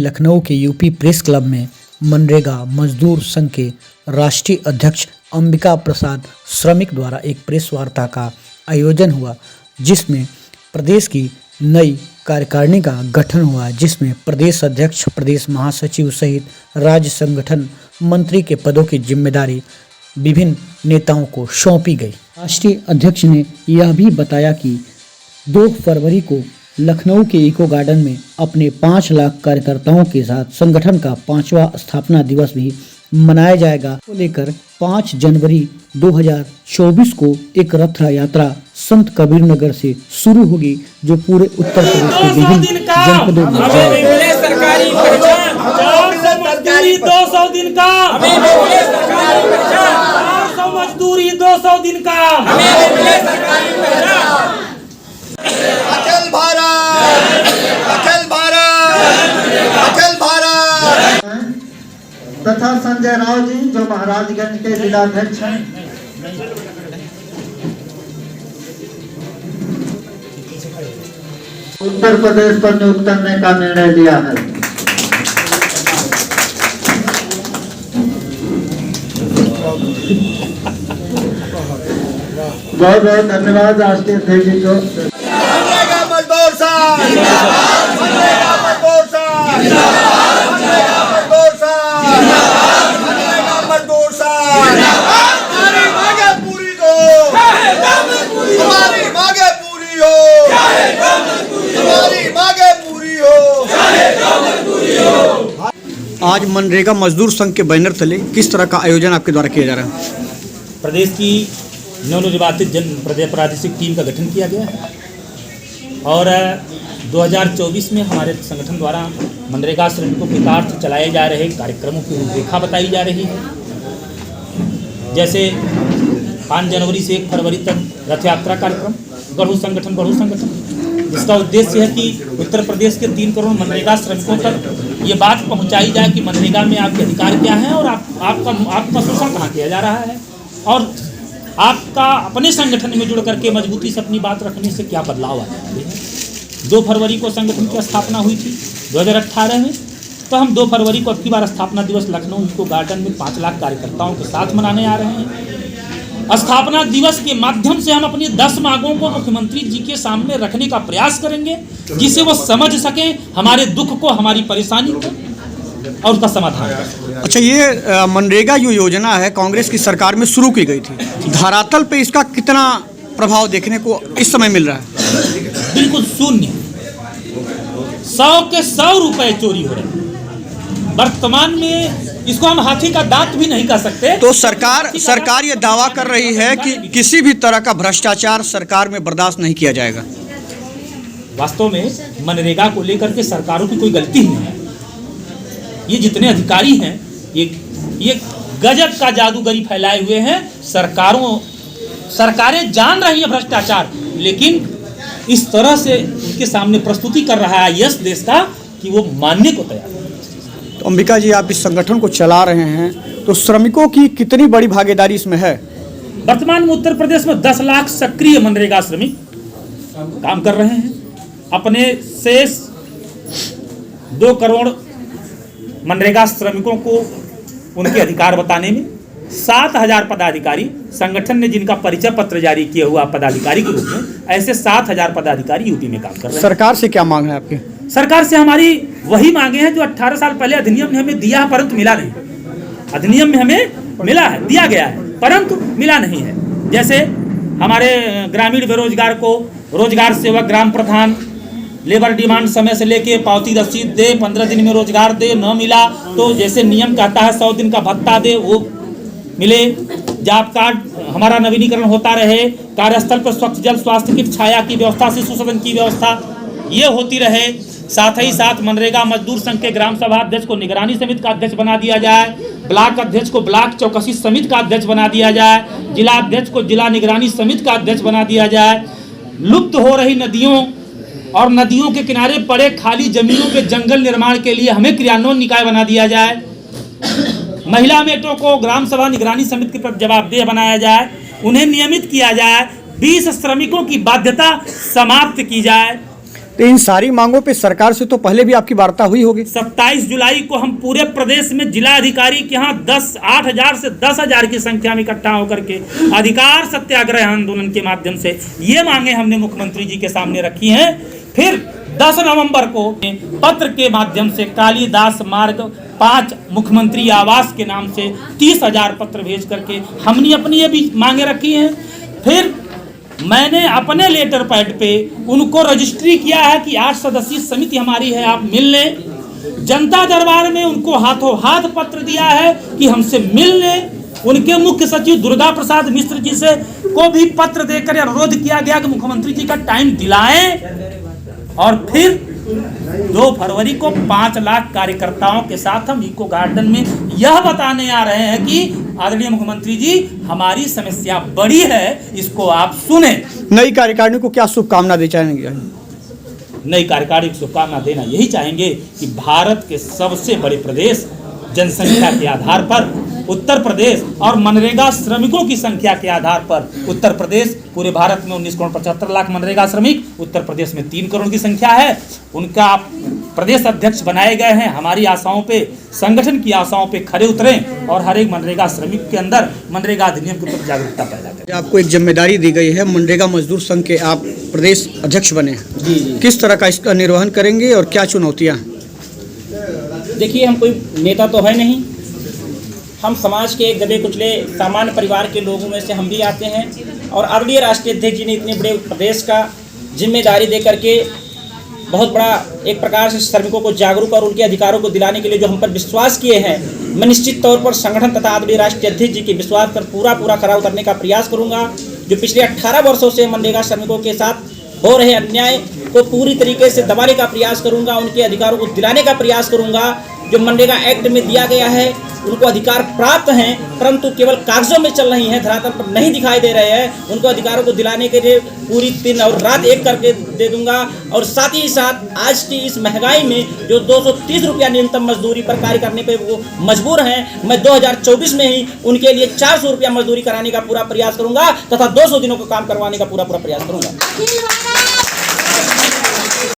लखनऊ के UP press club में मनरेगा मजदूर संघ के राष्ट्रीय अध्यक्ष अंबिका प्रसाद श्रमिक द्वारा एक प्रेस वार्ता का आयोजन हुआ, जिसमें प्रदेश की नई कार्यकारिणी का गठन हुआ, जिसमें प्रदेश अध्यक्ष, प्रदेश महासचिव सहित राज्य संगठन मंत्री के पदों की जिम्मेदारी विभिन्न नेताओं को सौंपी गई। राष्ट्रीय अध्यक्ष ने यह भी बताया कि 2 फरवरी को लखनऊ के इको गार्डन में अपने 5 लाख कार्यकर्ताओं के साथ संगठन का 5वां स्थापना दिवस भी मनाया जाएगा। को लेकर 5 जनवरी 2024 को एक रथ यात्रा संत कबीर नगर से शुरू होगी, जो पूरे उत्तर प्रदेश के विभिन्न जनपदों में जाएगी। सरकारी 200 दिन का मजदूरी 200 दिन का अखिल भारत अखिल भारत अखिल भारत तथा संजय राव जी जो महाराजगंज के जिलाध्यक्ष हैं। उत्तर प्रदेश पर नियुक्त करने का निर्णय लिया है। बहुत बहुत धन्यवाद राष्ट्रीय अध्यक्ष जी को। मजदूर साहब मजदूर साहब मजदूर साहब मजदूर साहब हमारी मांगे पूरी हो, हमारी मांगे पूरी हो, हमारी मांगे पूरी हो। आज मनरेगा मजदूर संघ के बैनर तले किस तरह का आयोजन आपके द्वारा किया जा रहा है? प्रदेश की नवनिर्वाचित जन प्रादेशिक टीम का गठन किया गया है और 2024 में हमारे संगठन द्वारा मनरेगा श्रमिकों के हितार्थ चलाए जा रहे कार्यक्रमों की रूपरेखा बताई जा रही है। जैसे 5 जनवरी से 1 फरवरी तक रथ यात्रा कार्यक्रम बढ़ू संगठन, जिसका उद्देश्य है कि उत्तर प्रदेश के 3 करोड़ मनरेगा श्रमिकों तक ये बात पहुंचाई जाए कि मनरेगा में आपके अधिकार क्या हैं और आपका शोषण कहाँ किया जा रहा है, और आपका अपने संगठन में जुड़ करके मजबूती से अपनी बात रखने से क्या बदलाव आ जाते हैं। 2 फरवरी को संगठन की स्थापना हुई थी 2018 में, तो हम 2 फरवरी को अब की बार स्थापना दिवस लखनऊ इको गार्डन में 5 लाख कार्यकर्ताओं के साथ मनाने आ रहे हैं। स्थापना दिवस के माध्यम से हम अपनी 10 मांगों को मुख्यमंत्री जी के सामने रखने का प्रयास करेंगे, जिससे वो समझ सकें हमारे दुख को, हमारी परेशानी को और उसका समाधान। अच्छा, ये मनरेगा जो योजना है कांग्रेस की सरकार में शुरू की गई थी, धरातल पे इसका कितना प्रभाव देखने को इस समय मिल रहा है? बिल्कुल शून्य। 100 के 100 रुपए चोरी हो रहे हैं। वर्तमान में इसको हम हाथी का दांत भी नहीं कह सकते। तो सरकार ये दावा कर रही है कि किसी भी तरह का भ्रष्टाचार सरकार में बर्दाश्त नहीं किया जाएगा। वास्तव में मनरेगा को लेकर के सरकारों की कोई गलती नहीं है। ये जितने अधिकारी हैं ये गजब का जादूगरी फैलाए हुए हैं। सरकारें जान रही हैं भ्रष्टाचार, लेकिन इस तरह से उनके सामने प्रस्तुति कर रहा है यश देश का कि वो मानने को तैयार है। तो अंबिका जी, आप इस संगठन को चला रहे हैं, तो श्रमिकों की कितनी बड़ी भागीदारी इसमें है? वर्तमान में उत्तर प्रदेश में 10 लाख सक्रिय मनरेगा श्रमिक काम कर रहे हैं। अपने शेष 2 करोड़ मनरेगा श्रमिकों को उनके अधिकार बताने में 7,000 पदाधिकारी, संगठन ने जिनका परिचय पत्र जारी किया हुआ पदाधिकारी के रूप में, ऐसे 7,000 पदाधिकारी यूपी में काम कर रहे हैं। सरकार से क्या मांग है आपकी? सरकार से हमारी वही मांगे हैं जो 18 साल पहले अधिनियम ने हमें दिया है, परंतु मिला नहीं। अधिनियम में हमें मिला है, दिया गया है, परंतु मिला नहीं है। जैसे हमारे ग्रामीण बेरोजगार को रोजगार सेवक, ग्राम प्रधान, लेबर डिमांड समय से लेके पावती रसीद दे, 15 दिन में रोजगार दे, न मिला तो जैसे नियम कहता है 100 दिन का भत्ता दे, वो मिले। जॉब कार्ड हमारा नवीनीकरण होता रहे, कार्यस्थल पर स्वच्छ जल, स्वास्थ्य की छाया की व्यवस्था, शिशु सदन की व्यवस्था ये होती रहे। साथ ही साथ मनरेगा मजदूर संघ के ग्राम सभा अध्यक्ष को निगरानी समिति का अध्यक्ष बना दिया जाए, ब्लॉक अध्यक्ष को ब्लॉक चौकसी समिति का अध्यक्ष बना दिया जाए, जिला अध्यक्ष को जिला निगरानी समिति का अध्यक्ष बना दिया जाए। लुप्त हो रही नदियों और नदियों के किनारे पड़े खाली जमीनों के जंगल निर्माण के लिए हमें क्रियान्वयन निकाय बना दिया जाए। महिला मेटों को ग्राम सभा निगरानी समिति के जवाबदेह बनाया जाए, उन्हें नियमित किया जाए। 20 श्रमिकों की बाध्यता समाप्त की जाए। तो इन सारी मांगों पे सरकार से तो पहले भी आपकी वार्ता हुई होगी। 27 जुलाई को हम पूरे प्रदेश में जिला अधिकारी के यहाँ 8,000 से 10,000 की संख्या में इकट्ठा होकर के अधिकार सत्याग्रह आंदोलन के माध्यम से ये मांगे हमने मुख्यमंत्री जी के सामने रखी हैं। फिर 10 नवंबर को पत्र के माध्यम से कालिदास मार्ग 5 मुख्यमंत्री आवास के नाम से 30,000 पत्र भेज करके हमने अपनी ये भी मांगे रखी हैं। फिर मैंने अपने लेटर पैड पे उनको रजिस्ट्री किया है कि 8 सदस्यीय समिति हमारी है, आप मिल लें। जनता दरबार में उनको हाथों हाथ पत्र दिया है कि हमसे मिल लें। उनके मुख्य सचिव दुर्गा प्रसाद मिश्र जी से को भी पत्र देकर अनुरोध किया गया कि मुख्यमंत्री जी का टाइम दिलाएं। और फिर 2 फरवरी को 5 लाख कार्यकर्ताओं के साथ हम इको गार्डन में यह बताने आ रहे हैं कि आदरणीय मुख्यमंत्री जी, हमारी समस्या बड़ी है, इसको आप सुने। नई कार्यकारिणी को क्या शुभकामना दे चाहेंगे? नई कार्यकारिणी को शुभकामना देना यही चाहेंगे कि भारत के सबसे बड़े प्रदेश जनसंख्या के आधार पर उत्तर प्रदेश और मनरेगा श्रमिकों की संख्या के आधार पर उत्तर प्रदेश, पूरे भारत में 19 करोड़ 75 लाख मनरेगा श्रमिक, उत्तर प्रदेश में 3 करोड़ की संख्या है। उनका प्रदेश अध्यक्ष बनाए गए हैं। हमारी आशाओं पे, संगठन की आशाओं पे खरे उतरें और हर एक मनरेगा श्रमिक के अंदर मनरेगा अधिनियम के प्रति जागरूकता पैदा करें। आपको एक जिम्मेदारी दी गई है, मनरेगा मजदूर संघ के आप प्रदेश अध्यक्ष बने हैं। जी। किस तरह का इसका निर्वहन करेंगे और क्या चुनौतियाँ हैं? देखिए, हम कोई नेता तो है नहीं, हम समाज के दबे कुचले सामान्य परिवार के लोगों में से हम भी आते हैं। और आदरणीय राष्ट्रीय अध्यक्ष जी ने इतने बड़े प्रदेश का जिम्मेदारी दे करके बहुत बड़ा एक प्रकार से श्रमिकों को जागरूक और उनके अधिकारों को दिलाने के लिए जो हम पर विश्वास किए हैं, मैं निश्चित तौर पर संगठन तथा आदरणीय राष्ट्रीय अध्यक्ष जी के विश्वास पर पूरा खरा उतरने का प्रयास करूंगा। जो पिछले 18 वर्षों से मनरेगा श्रमिकों के साथ हो रहे अन्याय को पूरी तरीके से दबाने का प्रयास करूंगा, उनके अधिकारों को दिलाने का प्रयास करूंगा। जो मनरेगा एक्ट में दिया गया है, उनको अधिकार प्राप्त हैं, परंतु केवल कागजों में चल रही हैं, धरातल पर नहीं दिखाई दे रहे हैं। उनको अधिकारों को दिलाने के लिए पूरी दिन और रात एक करके दे दूंगा। और साथ ही साथ आज की इस महंगाई में जो 230 रुपया न्यूनतम मजदूरी पर कार्य करने पे वो मजबूर हैं, मैं 2024 में ही उनके लिए 400 रुपया मजदूरी कराने का पूरा प्रयास करूंगा तथा 200 दिनों का काम करवाने का पूरा प्रयास करूंगा।